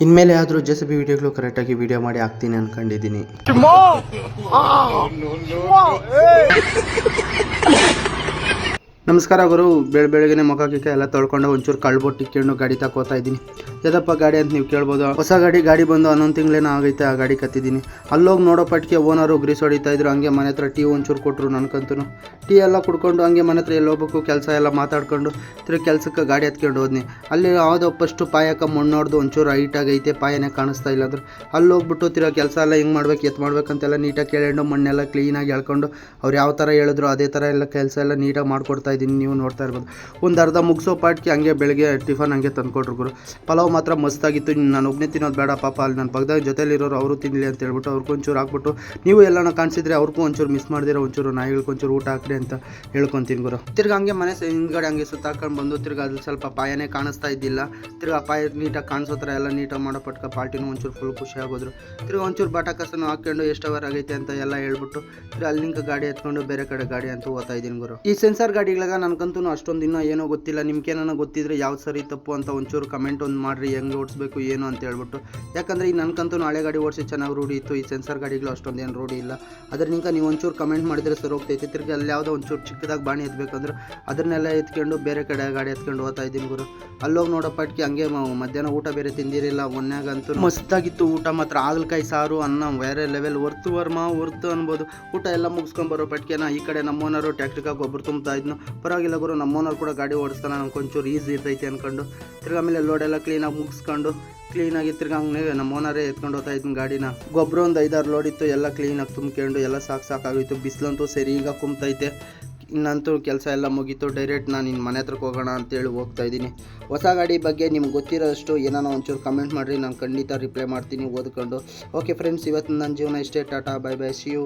ಇನ್ಮೇಲೆ ಆದರೂ JCB ವಿಡಿಯೋಗಳು ಕರೆಕ್ಟಾಗಿ ವಿಡಿಯೋ ಮಾಡಿ ಹಾಕ್ತೀನಿ ಅನ್ಕೊಂಡಿದ್ದೀನಿ. ನಮಸ್ಕಾರ ಗುರು. ಬೆಳಗ್ಗೆನೆ ಮುಖಕ್ಕೆ ಎಲ್ಲ ತೊಳ್ಕೊಂಡು ಒಂಚೂರು ಕಳ್ಬಿಟ್ಟು ಇಕ್ಕೊಂಡು ಗಾಡಿ ತಗೋತಾ ಇದ್ದೀನಿ. ಯದಪ್ಪ ಗಾಡಿ ಅಂತ ನೀವು ಕೇಳ್ಬೋದು. ಹೊಸ ಗಾಡಿ ಬಂದು 11 ತಿಂಗಳೇನೋ ಆಗೈತೆ. ಆ ಗಾಡಿ ಕತ್ತಿದ್ದೀನಿ. ಅಲ್ಲೋಗಿ ನೋಡೋ ಪಟ್ಟಿಗೆ ಓನರು ಗ್ರೀಸ್ ಹೊಡಿತಾ ಇದ್ರು. ಹಂಗೆ ಮನೆ ಹತ್ರ ಟೀ ಒಂಚೂರು ಕೊಟ್ಟರು. ನನ್ಕಂತೂ ಟೀ ಎಲ್ಲ ಕುಡ್ಕೊಂಡು ಹಂಗೆ ಮನೆ ಹತ್ರ ಎಲ್ಲಿ ಹೋಗ್ಬೇಕು ಕೆಲಸ ಎಲ್ಲ ಮಾತಾಡ್ಕೊಂಡು ತಿರುಗಿ ಕೆಲಸಕ್ಕೆ ಗಾಡಿ ಹತ್ಕೊಂಡು ಹೋದ್ನಿ. ಅಲ್ಲಿ ಯಾವುದೋ ಫಸ್ಟು ಪಾಯಕ್ಕೆ ಮಣ್ಣು ನೋಡ್ದು ಒಂಚೂರು ಹೈಟಾಗೈತೆ, ಪಾಯನೇ ಕಾಣಿಸ್ತಾ ಇಲ್ಲ ಅಂದ್ರೆ ಅಲ್ಲಿ ಹೋಗ್ಬಿಟ್ಟು ತಿರುಗಿ ಕೆಲಸ ಎಲ್ಲ ಹೆಂಗೆ ಮಾಡ್ಬೇಕು ಎತ್ತು ಮಾಡ್ಬೇಕಂತೆಲ್ಲ ನೀಟಾಗಿ ಕೇಳ್ಕೊಂಡು ಮಣ್ಣೆಲ್ಲ ಕ್ಲೀನಾಗಿ ಎಳ್ಕೊಂಡು ಅವ್ರು ಯಾವ ಥರ ಹೇಳಿದ್ರು ಅದೇ ಥರ ಎಲ್ಲ ಕೆಲಸ ಎಲ್ಲ ನೀಟಾಗಿ ಮಾಡ್ಕೊಡ್ತಾ ಇದ್ದೀನಿ. ನೀವು ನೋಡ್ತಾ ಇರ್ಬೋದು. ಒಂದು ಅರ್ಧ ಮುಗಿಸೋ ಪಾಟ್ಗೆ ಹಂಗೆ ಬೆಳಗ್ಗೆ ಟಿಫನ್ ಹಂಗೆ ತಂದುಕೊಟ್ರು ಗುರು. ಪಲಾವ್ ಮಾತ್ರ ಮಸ್ತಾಗಿತ್ತು. ನಾನು ಒಬ್ಬನೇ ತಿನ್ನೋದು ಬೇಡ ಪಾಪ, ಅಲ್ಲಿ ನನ್ನ ಪಕ್ಕದಾಗ ಜೊತೆಲಿರೋರು ಅವರು ತಿನ್ನಲಿ ಅಂತ ಹೇಳ್ಬಿಟ್ಟು ಅವ್ರಿಗೂ ಒಂಚೂರು ಹಾಕ್ಬಿಟ್ಟು ನೀವು ಎಲ್ಲನ ಕಾಣಿಸಿದ್ರೆ ಅವ್ರಿಗೂ ಒಂಚೂರು ಮಿಸ್ ಮಾಡಿದಿರೋ ಒಂಚೂರು ನಾಯಿಗಳಿಗೆ ಒಂಚೂರು ಊಟ ಹಾಕ್ರಿ ಅಂತ ಹೇಳ್ಕೊತೀನಿ ಗುರು. ತಿರ್ಗಿ ಹಂಗೆ ಮನೆ ಹಿಂದ್ಗಡೆ ಹಂಗೆ ಸುತ್ತಾಕೊಂಡು ಬಂದು ತಿರ್ಗಿ ಅಲ್ಲಿ ಸ್ವಲ್ಪ ಪಾಯನೇ ಕಾಣಿಸ್ತಾ ಇದ್ದಿಲ್ಲ. ತಿರ್ಗಿ ಆ ಪಾಯ ನೀಟಾಗಿ ಕಾಣಿಸೋ ಥರ ಎಲ್ಲ ನೀಟಾಗಿ ಮಾಡೋ ಪಟ್ಕ ಪಾರ್ಟಿನೂ ಒಂಚೂರು ಫುಲ್ ಖುಷಿ ಆಗೋದ್ರು. ತಿರ್ಗಿ ಒಂಚೂರು ಬಾಟಕಸನ್ನು ಹಾಕ್ಕೊಂಡು ಎಷ್ಟು ಅವರ್ ಆಗೈತೆ ಅಂತ ಎಲ್ಲ ಹೇಳ್ಬಿಟ್ಟು ತಿರ್ಗಿ ಅಲ್ಲಿಂಕ ಗಾಡಿ ಎತ್ಕೊಂಡು ಬೇರೆ ಕಡೆ ಗಾಡಿ ಅಂತ ಓದ್ತಾ ಇದ್ದೀನಿ ಗುರು. ಈ ಸೆನ್ಸರ್ ಗಾಡಿಗಳಾಗ ನನ್ಕಂತೂ ಅಷ್ಟೊಂದು ಇನ್ನೂ ಏನೋ ಗೊತ್ತಿಲ್ಲ. ನಿಮ್ಗೇನೋ ಗೊತ್ತಿದ್ರೆ ಯಾವ್ದು ಸರಿ ತಪ್ಪು ಅಂತ ಒಂಚೂರು ಕಮೆಂಟ್ ಒಂದು ಮಾಡಿರಿ, ಹೆಂಗೆ ಓಡಿಸ್ಬೇಕು ಏನು ಅಂತ ಹೇಳ್ಬಿಟ್ಟು. ಯಾಕಂದರೆ ಈ ನನ್ಕಂತೂ ಹಳೆ ಗಾಡಿ ಓಡಿಸಿ ಚೆನ್ನಾಗಿ ರೂಢಿ ಇತ್ತು. ಈ ಸೆನ್ಸರ್ ಗಾಡಿಗಳು ಅಷ್ಟೊಂದು ಏನು ರೂಢಿ ಇಲ್ಲ. ಅದ್ರ ನಿಂಕ ನೀವು ಒಂಚೂರು ಕಮೆಂಟ್ ಮಾಡಿದರೆ ಸರಿ ಹೋಗ್ತೈತಿ. ತಿರ್ಗಿ ಅಲ್ಲಿ ಯಾವುದೋ ಒಂಚೂರು ಚಿಕ್ಕದಾಗಿ ಬಾಣಿ ಎತ್ಬೇಕಂದ್ರೆ ಅದನ್ನೆಲ್ಲ ಎತ್ಕೊಂಡು ಬೇರೆ ಕಡೆ ಗಾಡಿ ಎತ್ಕೊಂಡು ಹೋಗ್ತಾ ಇದ್ದೀನಿ ಗುರು. ಅಲ್ಲೋಗಿ ನೋಡೋ ಪಟ್ಗೆ ಹಂಗೆ ಮಧ್ಯಾಹ್ನ ಊಟ ಬೇರೆ ತಿಂದಿರಿಲ್ಲ. ಮೊನ್ನೆಗಂತೂ ಮಸ್ತಾಗಿತ್ತು ಊಟ ಮಾತ್ರ. ಹಾಗಲಕಾಯಿ ಸಾರು, ಅನ್ನ ಬೇರೆ ಲೆವೆಲ್. ಹೊರ್ತು ಅನ್ಬೋದು. ಊಟ ಎಲ್ಲ ಮುಗಿಸ್ಕೊಂಡು ಬರೋ ಪಟ್ಕೆನ ಈ ಕಡೆ ನಮ್ಮ ಓನರು ಟ್ಯಾಕ್ಟ್ರಿಕಾಗಿ ಗೊಬ್ಬರ ತುಂಬ್ತಾ ಇದ್ನು. ಪರವಾಗಿಲ್ಲ ಗುರು, ನಮ್ಮ ಓನರ್ ಕೂಡ ಗಾಡಿ ಓಡಿಸ್ತಾನೆ, ನಂಗೆ ಒಂಚೂರು ಈಸಿ ಇರ್ತೈತೆ ಅಂದ್ಕೊಂಡು ತಿರ್ಗಿ ಆಮೇಲೆ ಲೋಡೆಲ್ಲ ಕ್ಲೀನಾಗಿ ಮುಗಿಸ್ಕೊಂಡು ಕ್ಲೀನಾಗಿ ತಿರ್ಗಿ ಹಂಗೆ ನಮ್ಮ ಓನರೇ ಎತ್ಕೊಂಡು ಹೋಗ್ತಾ ಇದ್ದೀನಿ ಗಾಡಿನ. ಗೊಬ್ಬರ ಒಂದು 5-6 ಲೋಡ್ ಇತ್ತು. ಎಲ್ಲ ಕ್ಲೀನಾಗಿ ತುಂಬ್ಕೊಂಡು ಎಲ್ಲ ಸಾಕಾಗೋಯ್ತು. ಬಿಸಿಲಂತೂ ಸರಿ ಈಗ ಕುಮ್ತೈತೆ. ಇನ್ನಂತೂ ಕೆಲಸ ಎಲ್ಲ ಮುಗೀತು. ಡೈರೆಕ್ಟ್ ನಾನು ಇನ್ನು ಮನೆ ಹತ್ರಕ್ಕೆ ಹೋಗೋಣ ಅಂತೇಳಿ ಹೋಗ್ತಾ ಇದ್ದೀನಿ. ಹೊಸ ಗಾಡಿ ಬಗ್ಗೆ ನಿಮ್ಗೆ ಗೊತ್ತಿರೋಷ್ಟು ಏನಾನ ಒಂಚೂರು ಕಮೆಂಟ್ ಮಾಡಿರಿ, ನಾನು ಖಂಡಿತ ರಿಪ್ಲೈ ಮಾಡ್ತೀನಿ ಓದ್ಕೊಂಡು. ಓಕೆ ಫ್ರೆಂಡ್ಸ್, ಇವತ್ತು ನನ್ನ ಜೀವನ ಇಷ್ಟೇ. Ta-ta, bye bye, see you.